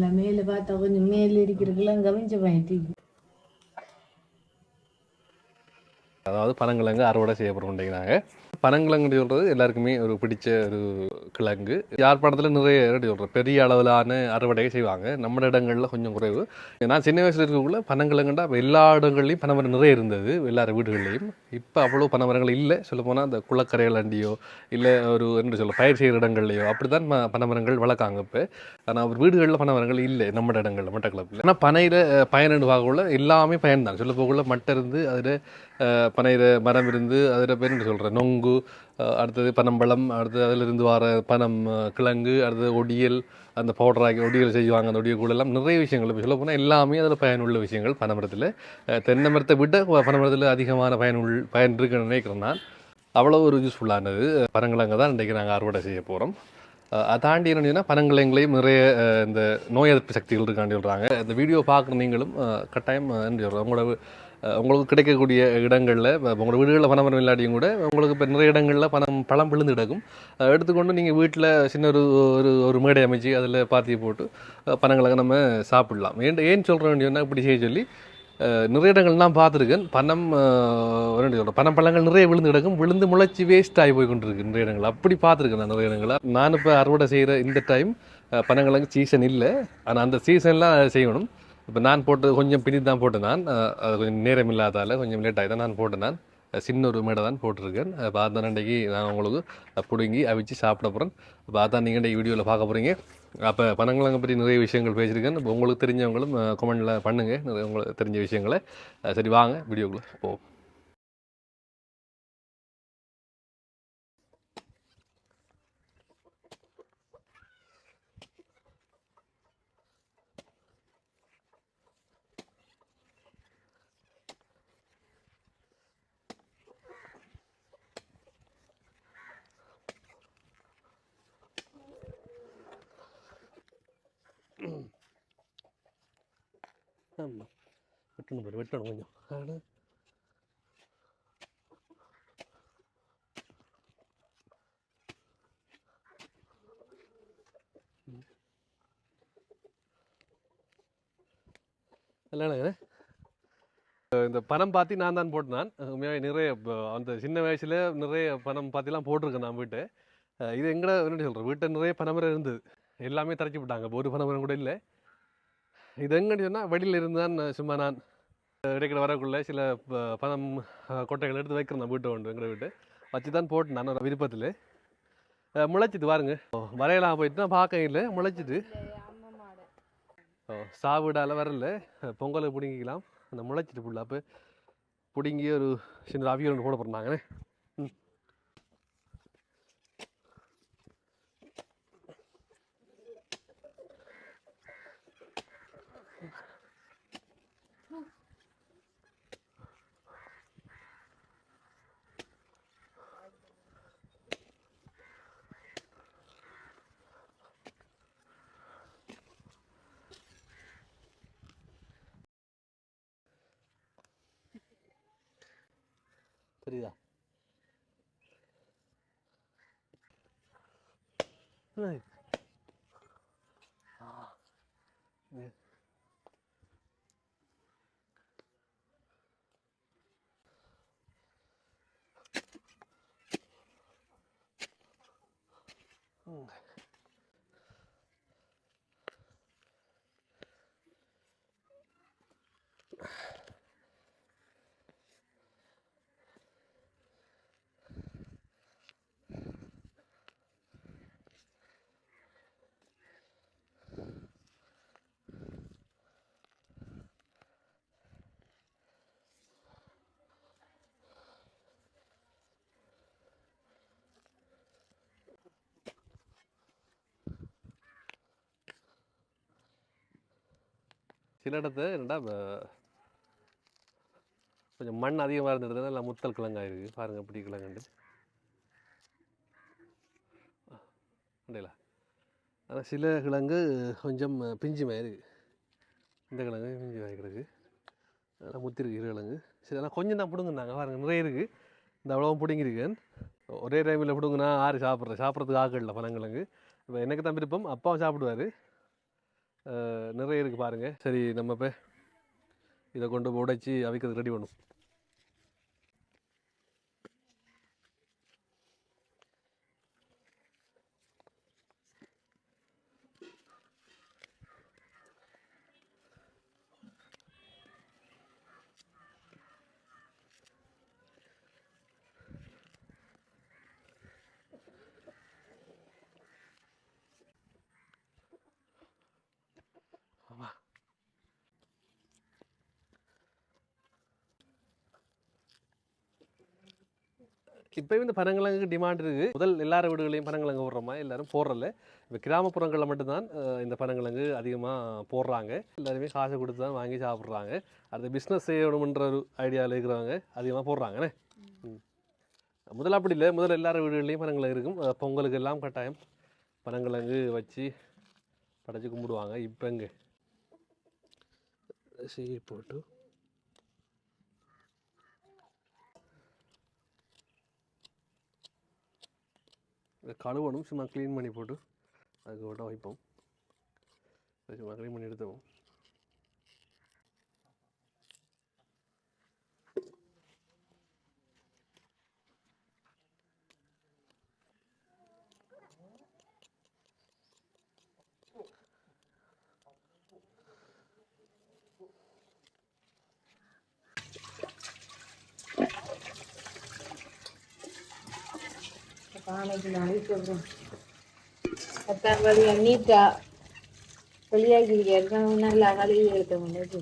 மேல பார்த்தா கொஞ்சம் மேல இருக்கிறதுலாம் கவிஞ்சமாயிட்டு. அதாவது பனங்கிழங்கு அறுவடை செய்யப்படுறாங்க. பனங்கிழங்கு சொல்கிறது எல்லாருக்குமே ஒரு பிடிச்ச ஒரு கிழங்கு. யாழ்ப்பாணத்தில் நிறைய சொல்கிறேன் பெரிய அளவிலான அறுவடையை செய்வாங்க. நம்ம இடங்களில் கொஞ்சம் குறைவு. நான் சின்ன வயசில் இருக்கக்குள்ள பனங்கிழங்குண்டா எல்லா இடங்கள்லையும் பனைமரம் நிறைய இருந்தது, எல்லார் வீடுகள்லையும். இப்போ அவ்வளோ பனைமரங்கள் இல்லை. சொல்லப்போனால் அந்த குளக்கரைகள் அண்டியோ இல்லை ஒரு என்று சொல்ல பயிர் செய்கிற இடங்கள்லையோ அப்படி தான் பனைமரங்கள் வளர்க்காங்க இப்போ. ஆனால் அவர் வீடுகளில் பனைமரங்கள் இல்லை நம்ம இடங்களில் மட்டக்களப்பில். ஆனால் பனையில் பயனெண்டு பார்க்கக்குள்ள எல்லாமே பயன் தான். சொல்ல போகக்குள்ள மட்டை இருந்து அதில் பனையில் மரம் இருந்து அதில் பேர் சொல்கிறேன் நொங்கு, அடுத்தது பனம்பழம், அடுத்தது அதிலிருந்து வர பனம் கிழங்கு, அடுத்தது ஒடியல், அந்த பவுடராகி ஒடியல் செய்வாங்க. அந்த ஒடியல் கூட எல்லாம் நிறைய விஷயங்கள் இப்போ சொல்ல போனால் எல்லாமே அதில் பயனுள்ள விஷயங்கள் பனைமரத்தில். தென்னை மரத்தை விட பனைமரத்தில் அதிகமான பயன் இருக்குன்னு நினைக்கிறேன் நான். அவ்வளோ ஒரு யூஸ்ஃபுல்லானது பனங்கிழங்கு தான் இன்றைக்கி நாங்கள் அறுவடை செய்ய போகிறோம். அதை தாண்டி என்னென்னா பனங்கிழங்குலையும் நிறைய இந்த நோய் எதிர்ப்பு சக்திகள் இருக்கான்னு சொல்கிறாங்க. இந்த வீடியோ பார்க்குற நீங்களும் கட்டாயம் என்ன சொல்கிறோம் உங்களுக்கு கிடைக்கக்கூடிய இடங்களில் உங்களோட வீடுகளில் பனைமரம் இல்லாட்டியும் கூட உங்களுக்கு இப்போ நிறைய இடங்களில் பழம் விழுந்து கிடக்கும். எடுத்துக்கொண்டு நீங்கள் வீட்டில் சின்ன ஒரு ஒரு ஒரு மேடை அமைச்சு அதில் பாத்தியை போட்டு பனங்கிழங்கு நம்ம சாப்பிடலாம். ஏன் சொல்கிற வேண்டியதுன்னா இப்படி செய்ய சொல்லி நிறைய இடங்கள் நான் பார்த்துருக்கேன். பனம்பழங்கள் நிறைய விழுந்து கிடக்கும், விழுந்து முளைச்சி வேஸ்ட் ஆகி போய் கொண்டிருக்கு நிறைய இடங்கள். அப்படி பார்த்துருக்கேன் நான் நிறைய இடங்களில். நான் இப்போ அறுவடை செய்கிற இந்த டைம் பனங்கிழங்கு சீசன் இல்லை, ஆனால் அந்த சீசன்லாம் செய்யணும். இப்போ நான் போட்டு கொஞ்சம் பின்னி தான் போட்டேன். நான் அது கொஞ்சம் நேரம் இல்லாதால் கொஞ்சம் லேட் ஆகி தான் நான் போட்டேன். நான் சின்ன ஒரு மேடை தான் போட்டிருக்கேன். இப்போ அதான் இன்றைக்கி நான் உங்களுக்கு பிடுங்கி அவிச்சு சாப்பிட போகிறேன். இப்போ அதான் நீங்கள் இன்றைக்கி வீடியோவில் பார்க்க போகிறீங்க. அப்போ பனங்கிழங்கை பற்றி நிறைய விஷயங்கள் பேசியிருக்கேன். இப்போ உங்களுக்கு தெரிஞ்சவங்களும் கமெண்டில் பண்ணுங்கள் நிறைய உங்களுக்கு தெரிஞ்ச விஷயங்களை. சரி வாங்க வீடியோக்குள்ளே போவோம். ஆமாம், வெட்டணும் கொஞ்சம். இல்லைண்ணே, இந்த பணம் பார்த்து நான் தான் போட்டேன். உண்மையாக நிறைய அந்த சின்ன வயசில் நிறைய பணம் பார்த்திலாம் போட்டிருக்கேன் நான் வீட்டை. இது எங்கட என்ன சொல்கிறேன், வீட்டை நிறைய பனைமரம் இருந்தது, எல்லாமே தரைச்சி விட்டாங்க. இப்போ ஒரு பனைமரம் கூட இல்லை. இது எங்கன்னு சொன்னால் வெளியில் இருந்து தான் சும்மா நான் இடைக்கிட வரக்குள்ளே சில பணம் கொட்டைகள் எடுத்து வைக்கிறேன் நான் வீட்டை கொண்டு எங்களை வீட்டு வச்சு தான் போட்டேன் நான் ஒரு விருப்பத்தில். முளைச்சிட்டு பாருங்க, வரையலாம் போயிட்டு தான் பார்க்க இல்லை, முளைச்சிட்டு சாவிடால வரல. பொங்கலை பிடுங்கிக்கலாம், அந்த முளைச்சிட்டு ஃபுல்லாக. அப்போ பிடுங்கி ஒரு சின்ன அவியல் ஒன்று போட போகிறாங்கண்ணே. தெரியுதா? சில இடத்துல என்னடா கொஞ்சம் மண் அதிகமாக இருந்துடுதுன்னா இல்லை முத்தல் கிழங்காயிருக்கு. பாருங்கள் எப்படி கிழங்குண்டு இல்லைங்களா? ஆனால் சில கிழங்கு கொஞ்சம் பிஞ்சு மாதிரி இருக்குது. இந்த கிழங்கு பிஞ்சு வாங்கிக்கிறது அதெல்லாம் முத்திருக்கு இரு கிழங்கு. சரி, ஆனால் கொஞ்சம் தான் பிடுங்குனாங்க. பாருங்கள் நிறைய இருக்குது, இந்த அவ்வளோவும் பிடுங்கிருக்கேன். ஒரே டைமில் பிடுங்குனா ஆறு சாப்பிட்றதுக்கு ஆக்கள் இல்லை பனங்கிழங்கு. இப்போ எனக்கு தான் விருப்பம், அப்பாவும் சாப்பிடுவார். நிறைய இருக்குது பாருங்கள். சரி நம்ம இப்போ இதை கொண்டு உடைச்சி அவிக்கிறதுக்கு ரெடி பண்ணும். இப்போ இந்த பனங்கிழங்கு டிமாண்ட் இருக்குது. முதல் எல்லார் வீடுகளையும் பனங்கிழங்கு போடுறோமா எல்லாரும் போடுறல. இப்போ கிராமப்புறங்களில் மட்டும்தான் இந்த பனங்கிழங்கு அதிகமாக போடுறாங்க. எல்லாருமே காசை கொடுத்து தான் வாங்கி சாப்பிட்றாங்க. அது பிஸ்னஸ் செய்யணுன்ற ஒரு ஐடியாவில் இருக்கிறவங்க அதிகமாக போடுறாங்கண்ணே. முதல்ல அப்படி இல்லை. முதல்ல எல்லார் வீடுகள்லேயும் பனங்கிழங்கு இருக்கும். பொங்கலுக்கு எல்லாம் கட்டாயம் பனங்கிழங்கு வச்சு படைச்சி கும்பிடுவாங்க. இப்போ இங்கே சீ போட்டு கழுவணும். சும்மா க்ளீன் பண்ணி போட்டு அதுக்கு விட வைப்போம். சும்மா க்ளீன் பண்ணி எடுத்துவோம். பானைக்கு அழிக்கிறோம். பத்தாம் வழியா நீட்டா வெளியாகி இருக்கணும். நல்லா கழுவி எடுத்த முடியாது.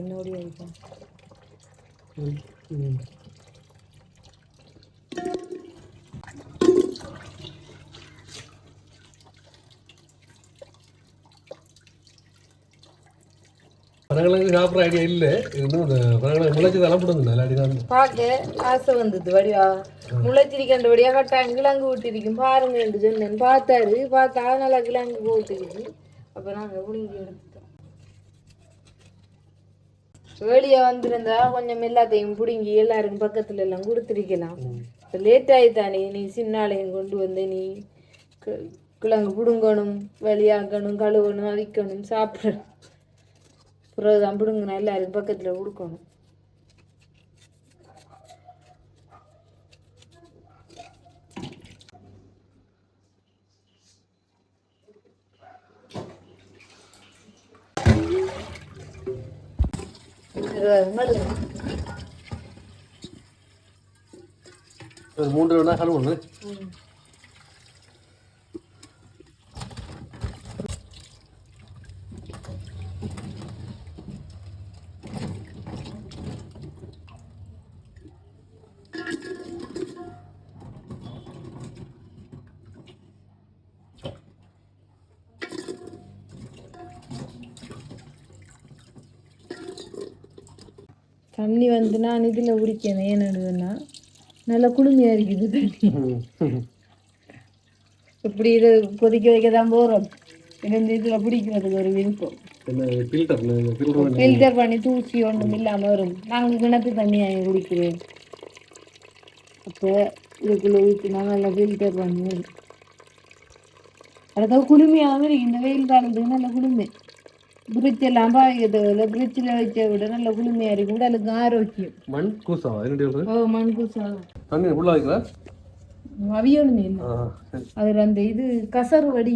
என்னோட வைப்போம். பனங்கிழங்கு சாப்பிட்ற ஐடியா இல்லை. இன்னும் இந்த பனங்கிழங்கு முளைச்சி தலை போடுங்க. அடிதான் பார்க்க ஆசை வந்தது. வடிவா முளைச்சிருக்கேன். வடியா கட்டாயம் கிழங்கு ஊட்டிருக்கும் பாருங்க என்று சொன்னேன். பார்த்தாரு. பார்த்தா நல்லா கிழங்கு ஊட்டிருக்கு. அப்போ நாங்கள் புடுங்கி எடுத்துட்டோம். வெளியே வந்திருந்தா கொஞ்சம் எல்லாத்தையும் பிடுங்கி எல்லாருக்கும் பக்கத்துல எல்லாம் கொடுத்துருக்கலாம். இப்போ லேட் ஆகித்தானே. நீ சின்னாலையும் கொண்டு வந்து நீ கிழங்கு பிடுங்கணும், வெளியாக்கணும், கழுவணும், அவிக்கணும், சாப்பிடணும். பிறகுதான் பிடுங்கணும். எல்லாருக்கும் பக்கத்தில் கொடுக்கணும். மூன்று வேணா கழுவணும். தண்ணி வந்து நான் இதில் குடிக்கணும். ஏன்னா நல்லா குளுமையாக இருக்குது தண்ணி. இப்படி இது கொதிக்க வைக்க தான் போகிறோம். இந்த இதில் பிடிக்கிறதுக்கு ஒரு விருப்பம். ஃபில்டர் பண்ணி தூசி ஒன்றும் இல்லாமல் வரும். நாங்கள் கிணத்து தண்ணி வாங்கி குடிக்கிறேன். அப்போ இதுக்குள்ளே ஊற்றினா நல்லா ஃபில்டர் பண்ணி வரும். அதாவது குளுமையாகவும் இருக்கு. இந்த வெயில் காலத்துக்கு நல்ல குளுமை. பிரிட்ஜ் எல்லாம் பாய்க்கிறதுல பிரிட்ஜில் வச்ச விட நல்ல குளுமையாக இருக்கும். உடலுக்கு ஆரோக்கியம். மண் கூசாவா? மண் கூசா தண்ணி உள்ள வைக்கலாம். அவியணுமே இல்லை. அதில் அந்த இது கசறு வடி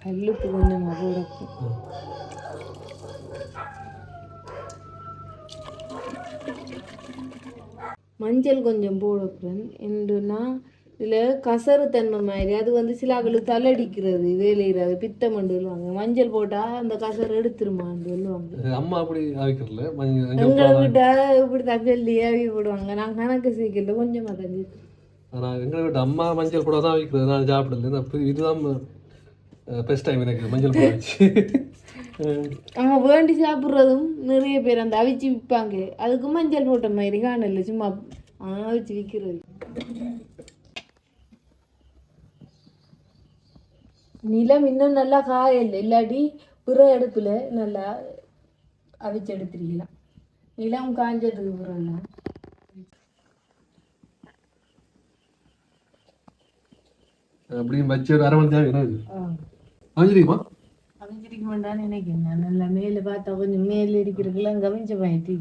கல்லுக்கு கொஞ்சம் போடக்கும். மஞ்சள் கொஞ்சம் போடக்கூடாது. என்னன்னா இதில் கசறு தன்மை மாதிரி அது வந்து சிலாக்களுக்கு தலையடிக்கிறது, வேலையிறது, பித்தமண்டு சொல்லுவாங்க. மஞ்சள் போட்டால் அந்த கசறு எடுத்துருமான்னு சொல்லுவாங்க. அம்மா அப்படி ஆவிக்கிறல. எங்களை விட்ட இப்படி தள்ளி ஆவி போடுவாங்க. நாங்கள் கணக்கு சீக்கிரம் கொஞ்சமாக தண்ணி. ஆனால் எங்களை விட்ட அம்மா மஞ்சள் கூட தான் ஆவிக்கிறது. நான் சாப்பிடல. இதுதான் ஃபர்ஸ்ட் டைம் எனக்கு மஞ்சள் போட வச்சு. அவங்க வேண்டி சாப்பிட்றதும் நிறைய பேர் அந்த அவிச்சு விற்பாங்க. அதுக்கு மஞ்சள் போட்ட மாதிரி காணல. சும்மா அவிச்சு விற்கிறது. நிலம் இன்னும் நல்லா காயல. இல்லாட்டி பிற அடுப்பில் நல்லா அவிச்சு எடுத்துருக்கலாம். நிலம் காஞ்சதுக்கு பிறகுலாம் அப்படியும் வச்சு ஒரு அரை மணி தேவை என்ன அமைஞ்சிருக்குமா அமைஞ்சிருக்க மாட்டான்னு நினைக்கிறேன் நான் நல்லா மேலே பார்த்தா கொஞ்சம் மேலே இருக்கிறதுலாம் கவிஞ்ச பாயிட்டு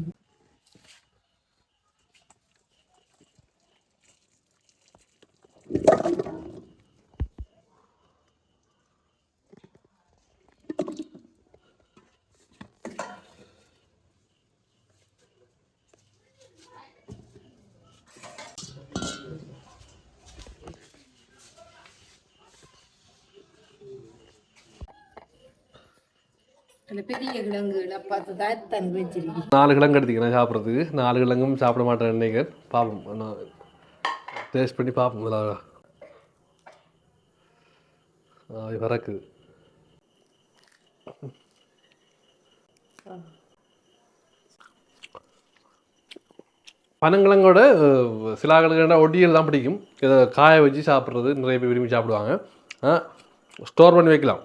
பெரிய கிழங்குகளை பார்த்து தான் வச்சிருக்கேன் 4 கிழங்கு எடுத்துக்கிறேன் சாப்பிட்றதுக்கு 4 கிழங்கும் சாப்பிட மாட்டேன் நினைக்கிறேன் பார்ப்போம் நான் டேஸ்ட் பண்ணி பார்ப்போம் முதல்ல வரக்குது பனங்கிழங்கோட சில ஆளுக்கு ஒட்டியல் தான் பிடிக்கும் இதை காய வச்சு சாப்பிட்றது நிறைய பேர் விரும்பி சாப்பிடுவாங்க ஸ்டோர் பண்ணி வைக்கலாம்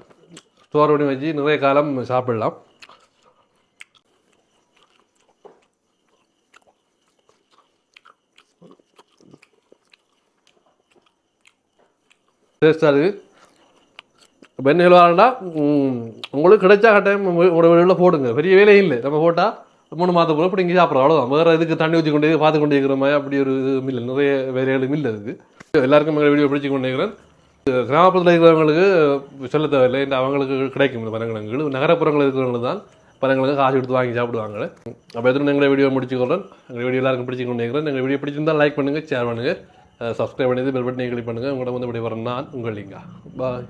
ஸ்டோர் பண்ணி வச்சு நிறைய காலம் சாப்பிடலாம் டேஸ்ட்டாக இருக்குது இப்போ என்ன சொல்லுவாங்கன்னா உங்களுக்கு கிடைச்சா கட்டாயம் உங்களோட வீட்டில் போடுங்க பெரிய வேலையும் இல்லை நம்ம போட்டால் 3 மாதம் கூட பிடிங்கி சாப்பிட்றோம் அவ்வளோதான் வேறு இதுக்கு தண்ணி ஊற்றி கொண்டு பார்த்து கொண்டு இருக்கிற மாதிரி அப்படி ஒரு இது இல்லை நிறைய வேலைகளும் இல்லை அதுக்கு எல்லாருக்கும் எங்கள் வீடியோ பிடிச்சி கொண்டு இருக்கிறேன் கிராமப்புறத்தில் இருக்கிறவங்களுக்கு சொல்ல தேவையில்லை இந்த அவங்களுக்கு கிடைக்கும் இந்த பனங்கிழங்குகள் நகரப்புறங்களில் இருக்கிறவங்களுக்கு தான் பனங்கிழங்கு காசு எடுத்து வாங்கி சாப்பிடுவாங்க அப்போ எத்தனை எங்களை வீடியோ முடிச்சுக்கிறோம் எங்கள் வீடியோ எல்லாருக்கும் பிடிச்சி கொண்டு இருக்கிறேன் எங்கள் வீடியோ பிடிச்சிருந்தால் லைக் பண்ணுங்கள் ஷேர் பண்ணுங்கள் சப்ஸ்கிரைப் பண்ணி பெல் பட்டனை கிளிக் பண்ணுங்கள் உங்களோட வந்து இப்படி வரேன் நான் உங்கள் லிங்கா பாய்